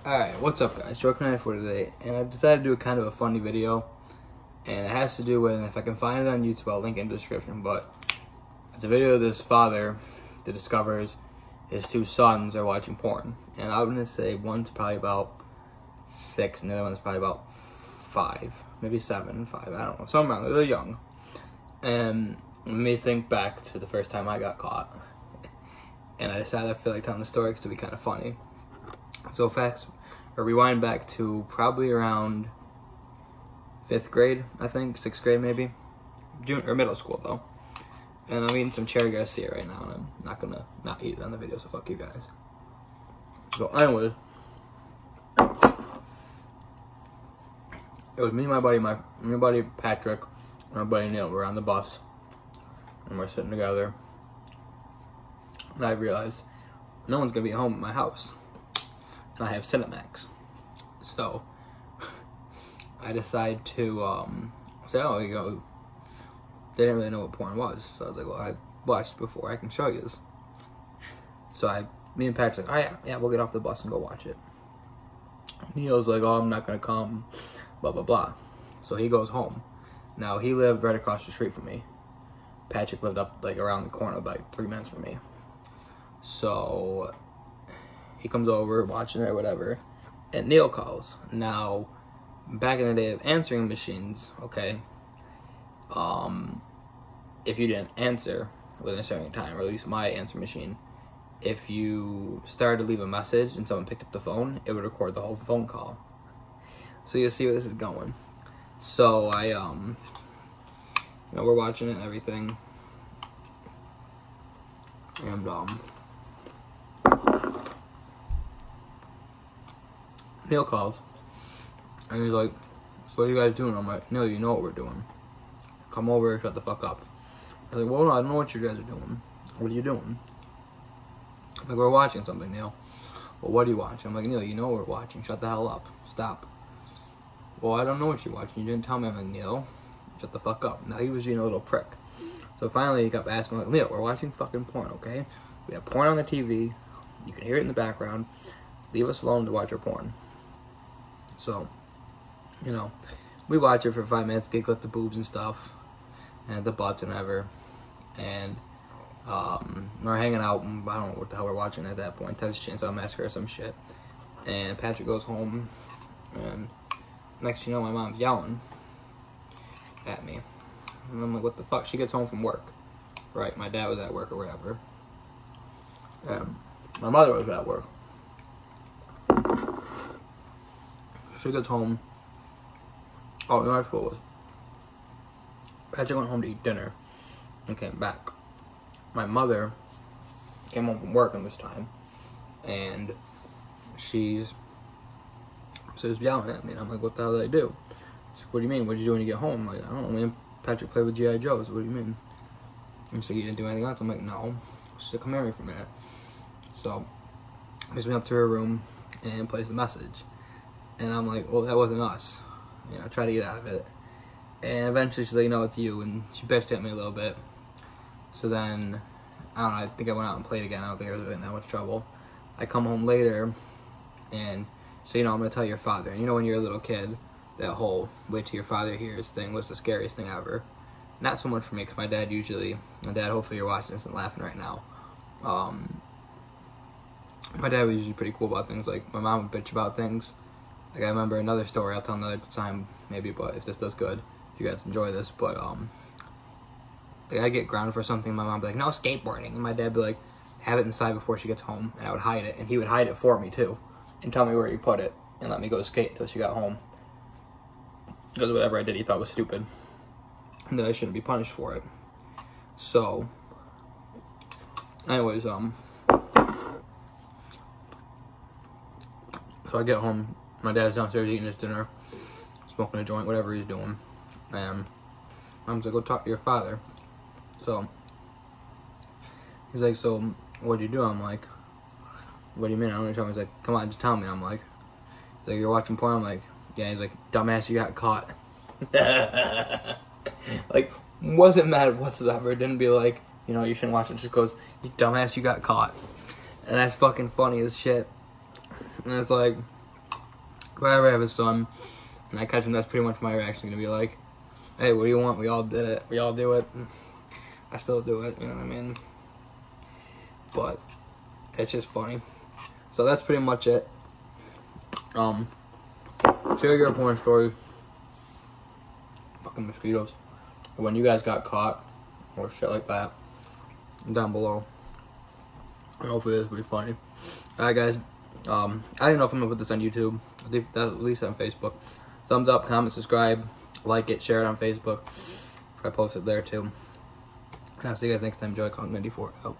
Alright, what's up guys? Joker94 today, and I decided to do a kind of a funny video, and it has to do with, if I can find it on YouTube, I'll link it in the description, but it's a video of this father that discovers his two sons are watching porn, and I'm going to say one's probably about 6, and the other one's probably about 5, maybe 7, 5, I don't know, somewhere around there, they're young, and it made me think back to the first time I got caught, and I decided I feel like telling the story because it'd be kind of funny. So rewind back to probably around 5th grade, I think, 6th grade maybe, middle school though. And I'm eating some Cherry Garcia right now, and I'm not gonna not eat it on the video, so fuck you guys. So anyways, it was me and my buddy Patrick, and my buddy Neil. We're on the bus, and we're sitting together, and I realized no one's gonna be at home at my house. And I have Cinemax, so I decide to say, oh, you go. They didn't really know what porn was, so I was like, well, I watched it before, I can show you this. So me and Patrick's like, oh yeah, we'll get off the bus and go watch it. Neil's like, oh, I'm not gonna come, blah blah blah. So he goes home. Now he lived right across the street from me. Patrick lived up like around the corner, about 3 minutes from me. So he comes over, watching it or whatever, and Neil calls. Now, back in the day of answering machines, okay, if you didn't answer within a certain time, or at least my answer machine, if you started to leave a message and someone picked up the phone, it would record the whole phone call. So you'll see where this is going. So we're watching it and everything, and Neil calls, and he's like, what are you guys doing? I'm like, Neil, you know what we're doing. Come over, shut the fuck up. I was like, well, I don't know what you guys are doing. What are you doing? I'm like, we're watching something, Neil. Well, what are you watching? I'm like, Neil, you know what we're watching. Shut the hell up. Stop. Well, I don't know what you're watching. You didn't tell me. I'm like, Neil, shut the fuck up. Now he was being a little prick. So finally he kept asking, like, Neil, we're watching fucking porn, okay? We have porn on the TV. You can hear it in the background. Leave us alone to watch our porn. So, we watch it for 5 minutes, giggle at the boobs and stuff, and the butts and whatever, and we're hanging out, and I don't know what the hell we're watching at that point, Texas Chainsaw Massacre or some shit, and Patrick goes home, and next thing you know, my mom's yelling at me, and I'm like, what the fuck? She gets home from work, right? My dad was at work or whatever, and my mother was at work. She gets home. Oh, you know what was? Patrick went home to eat dinner and came back. My mother came home from work in this time, and she was yelling at me, and I'm like, what the hell did I do? She's like, what do you mean? What did you do when you get home? I'm like, I don't know, man. Patrick played with G.I. Joes. What do you mean? And she's like, you didn't do anything else? I'm like, no. She's like, come here for a minute. So, brings me up to her room and plays the message. And I'm like, well, that wasn't us. Try to get out of it. And eventually she's like, no, it's you. And she bitched at me a little bit. So then, I don't know, I think I went out and played again. I don't think I was really in that much trouble. I come home later, and so, I'm going to tell your father. And when you're a little kid, that whole wait till your father hears thing was the scariest thing ever. Not so much for me, because my dad, hopefully you're watching this and laughing right now. My dad was usually pretty cool about things. Like, my mom would bitch about things. Like, I remember another story, I'll tell another time, maybe, but if this does good, if you guys enjoy this, but, like, I get grounded for something, my mom would be like, no skateboarding, and my dad would be like, have it inside before she gets home, and I would hide it, and he would hide it for me, too, and tell me where he put it, and let me go skate until she got home, because whatever I did, he thought was stupid, and that I shouldn't be punished for it. So, anyways, so I get home. My dad's downstairs eating his dinner, smoking a joint, whatever he's doing. And Mom's like, go talk to your father. So he's like, so what'd you do? I'm like, what do you mean? I don't know what you're talking about. He's like, come on, just tell me. I'm like, he's like, you're watching porn? I'm like, yeah. He's like, dumbass, you got caught. Like, wasn't mad whatsoever. Didn't be like, you shouldn't watch it. Just goes, you dumbass, you got caught. And that's fucking funny as shit. And it's like, if I ever have a son and I catch him, that's pretty much my reaction gonna be like, hey, what do you want? We all did it. We all do it. I still do it, you know what I mean? But it's just funny. So that's pretty much it. Share your porn story. Fucking mosquitoes. When you guys got caught or shit like that, down below. And hopefully this will be funny. Alright guys, I don't know if I'm gonna put this on YouTube. At least on Facebook. Thumbs up, comment, subscribe, like it, share it on Facebook. I post it there too. And I'll see you guys next time. Joy Kong 94 out.